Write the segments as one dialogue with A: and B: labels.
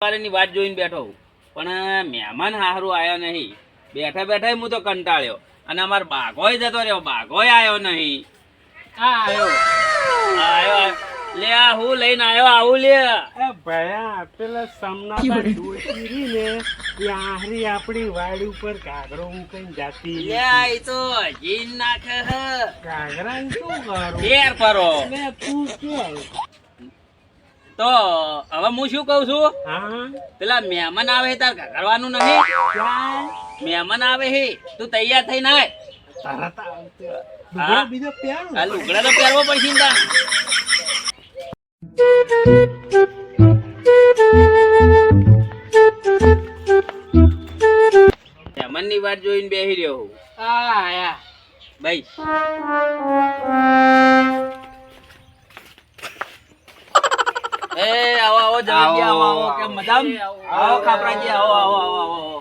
A: ની વાત જોઈને બેઠો હું. પણ મહેમાન હારું આયા નહીં. બેઠા બેઠા હું તો કંટાળ્યો અને અમાર બાઘોય જતો રહ્યો, બાઘોય આવ્યો નહીં. આયો લે, આ હું લઈને આવ્યો આવું લે.
B: એ ભયા પેલા સમના ડોશી ને એ આહરી આપણી વાડી ઉપર ઘાઘરો મૂકીને જાતી
A: લે આ ઈ તો જીન નાખે હે.
B: ઘાઘરા ને શું કરું
A: ફેર કરો.
B: લે તું કે
A: તો હવે હું શું કહું છું,
B: હા
A: પેલા મહેમાન આવે તાર કરવાનું નહીં.
B: ક્યાં
A: મહેમાન આવે હે, તું તૈયાર થઈને આય.
B: તરત આવતે લુગડા બીજો પહેરો
A: આ લુગડા તો પહેરવો પડશે ને તાર. મહેમાન ની વાત જોઈને બેહી રહ્યો હું.
B: આયા
A: ભાઈ એ આવો આવો જલ્દી આવો આવો. કેમ મજામાં? આવો ખાપરાજી, આવો આવો આવો આવો.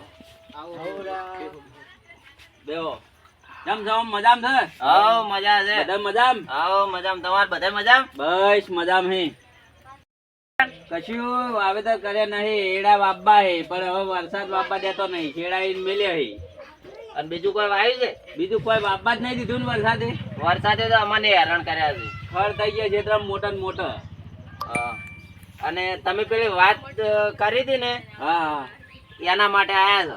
A: બેહો. જમ જમ મજામ છે?
C: આવો મજા છે.
A: બધા મજામ?
C: આવો મજામ. તમાર બધા મજામ?
A: બસ મજામ હે. કશું વાવેતર કર્યા નહીં, એડા વાપવા હે પણ હવે વરસાદ વાપવા દેતો નહીં, ખેડાઈને મેલ્યા હે.
C: અને બીજું કોઈ વાવ્યું છે?
A: બીજું કોઈ વાપવા જ નહીં દીધું ને વરસાદે.
C: વરસાદે તો અમને હેરાન કર્યા છે.
A: ખર થઈ ગયા છે એકદમ મોટા ને મોટા.
C: હા. અને તમે પેલી વાત કરી હતી ને,
A: હા
C: એના માટે આયા છો.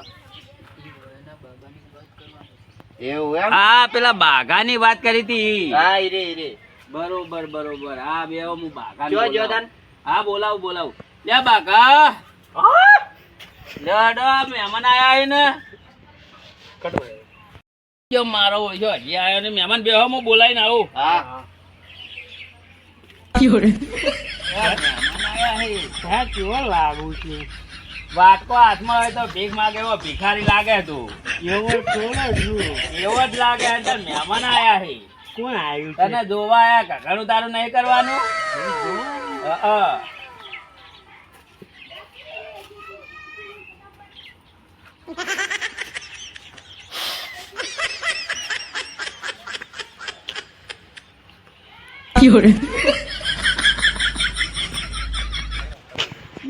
C: એવું એમ?
A: હા પેલા બાઘાની વાત કરી હતી.
C: હા ઈરે ઈરે.
A: બરોબર બરોબર. હા બે હું બાઘા
C: જો જોદાન.
A: હા બોલાવું બોલાવું. લે બાઘા લે અડો મહેમાન આયા હે ને. જો મારો જો હજી આયો ને મહેમાન બેહો હું બોલાઈને આવું.
C: હા.
A: મહેમાન આયા હે.
B: હા કેવો લાગુ છું
A: વાટકો હાથમાં હોય તો ભીખ માગે એવો ભિખારી લાગે તું.
B: એવો થોડો છું
A: એવો જ લાગે એટલે મહેમાન આયા હે.
B: કોણ આવ્યું છે
A: તને જોવા આયા ઘઘાનું તારું નહીં કરવાનું.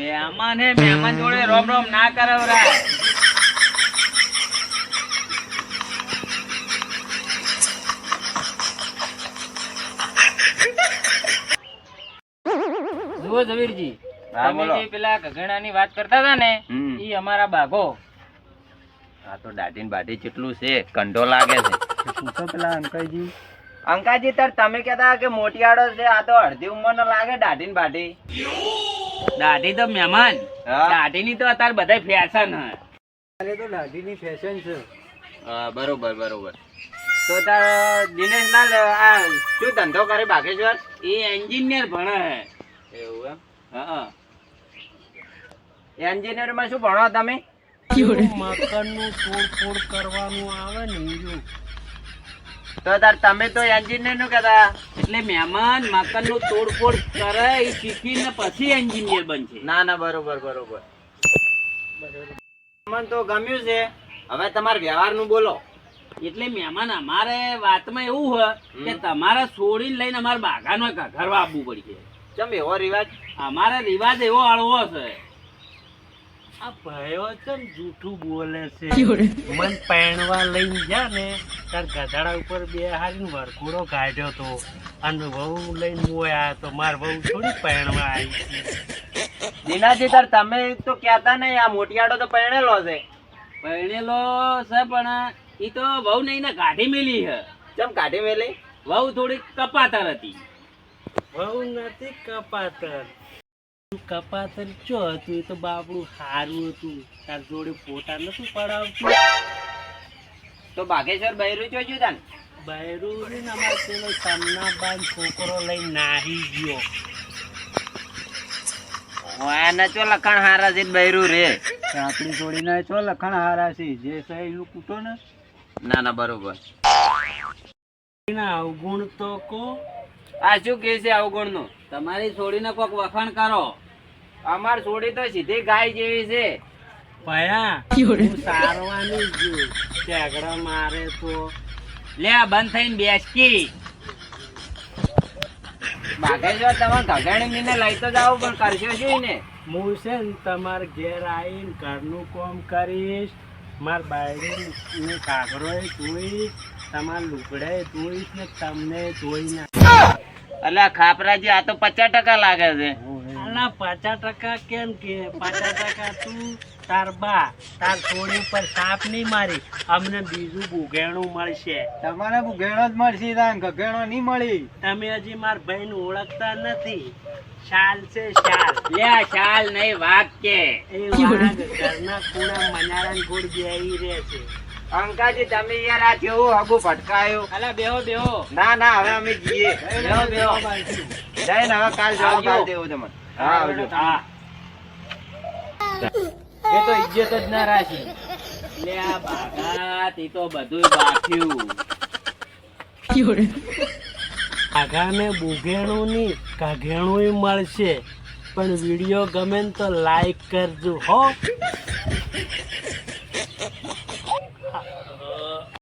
A: મહેમાન હે, મહેમાન જોડે રોમ રોમ ના કરાવરાય. જુઓ ઝવેરજી,
C: હા,
A: તમે
C: બોલો.
A: જે પેલા ગગણાની વાત કરતા હતા ને, ઈ અમારા બાઘો.
C: આ તો દાઢી ને બાઢી કેટલું છે, કંઢો લાગે છે.
B: પૂછો પેલા અંકલજી
C: અંકાજી તાર તમે કહેતા કે મોટિયાળો છે, આ તો અડધી ઉંમર નો લાગે દાઢી ને બાઢી.
A: દાઢી તો મહેમાન,
C: હા.
A: દાઢીની તો અત્યારે બધા ફેશન હે.
B: અરે તો દાઢીની ફેશન છે
C: હા બરોબર બરોબર. તો તાર દિનેશલાલ આ શું ધંધો કરે બાગેશ્વર?
A: એ એન્જિનિયર ભણે હે.
C: એવું એમ?
A: હા
C: એન્જિનિયર માં શું ભણો તમે?
B: મકાનનું તોડફોડ કરવાનું આવે ને એવું.
C: તો તાર તમે તો એન્જિનિયર નું કહેતા.
A: એટલે મહેમાન મકાનનું તોડફોડ કરે એ શીખીને પછી એન્જિનિયર બનશે.
C: ના ના બરોબર બરોબર. મને તો ગમ્યું છે. હવે તમારા વ્યવહાર નું બોલો.
A: એટલે મહેમાન અમારે વાતમાં એવું હોય કે તમારે છોડીને લઈને અમારે બાઘાનો ઘરવા આપવું પડશે.
C: ચમ એવો રિવાજ?
A: અમારે રિવાજ એવો હળવો છે.
B: આ ભાઈઓ ચમ જૂઠું બોલે છે મન પહેણવા લઈને જા ને તાર ગધાડા ઉપર બે હારીને વરઘોડો કાઢ્યો તો અને વહુ લઈને મોયા તો માર વહુ થોડી પહેણવા આવી છે.
C: દીનાજી તાર તમે તો કહેતા નહીં, આ મોટિયાળો તો પરણેલો છે.
A: પરણેલો છે પણ ઈ તો વહુ નહીં ને કાઢી મેલી છે.
C: ચમ કાઢી મેલી?
A: વહુ થોડીક કપાતર હતી.
B: વહુ નથી કપાતર. કપાતર ચો હતું એ તો બાપડું સારું હતું, તાર જોડે ફોટા નતું પડાવતું.
C: તો બાગેશ્વર બૈરું જોયું તા ને?
B: બૈરું ને અમારે પેલો સમનાબાન છોકરો લઈને નાહી ગયો.
C: એને ચો લખાણ હારા છે બૈરું રે.
B: આપણી જોડીના ચો લખણ હારા છે, જે છે એનું કૂટો ને.
C: ના ના બરોબર.
B: એના અવગુણ તો કો.
C: આ શું કે છે અવગુણ નું?
A: તમારી છોડીને કોક વખાણ કરો.
C: અમાર છોડી તો સીધી ગાય જેવી છે.
B: ભયા હું સારવાની જ ટેગડા મારે તો
A: લે આ બંધ થઈને બેસકી.
C: બાગેશ્વર તમે ઘગાણી લઈ તો જાવ પણ કરશો શું ને?
B: હું છે ને તમારા ઘેર આવીને ઘરનું કામ કરીશ, મારા બાયડીને કાગરોય ધોઈશ, તમારા લુગડાએ ધોઈશ ને તમને ધોઈ નાખ.
C: અલ્યા ખાપરાજી આ તો 50% લાગે છે.
B: આના 50% કેમ કે 50% તું તાર બા તાર થોડી ઉપર સાપ નહીં મારી, અમને બીજું બુઘેણું મળશે.
C: તમારે ઘેણો જ મળશે, ઘેણો નહીં મળી.
B: તમે હજી મારા ભાઈને ઓળખતા નથી. શાલ છે શાલ.
C: લ્યા શાલ નહીં વાઘ કે.
B: એ વાઘ ઘરના ખૂણા મનારા ગોળ બેહી રહે છે.
C: અંકાજી તમે યાર આ કેવું હગું ભટકાયું.
A: અલા બેહો બેહો.
C: ના ના હવે અમે જઈએ.
A: બેહો બેહો.
C: જઈને હવે કાલ જવાબ
A: આવજો.
C: આલ દેવું તમને. હા આવજો.
A: હા. એ તો ઇજ્જત જ ના રાખી. લે આ બાગાત ઈ તો બધુંય બાક્યું.
B: આગાને બુઘેણું નહીં કાઘેણું મળશે, પણ વિડીયો ગમે ને તો લાઈક કરજો હો.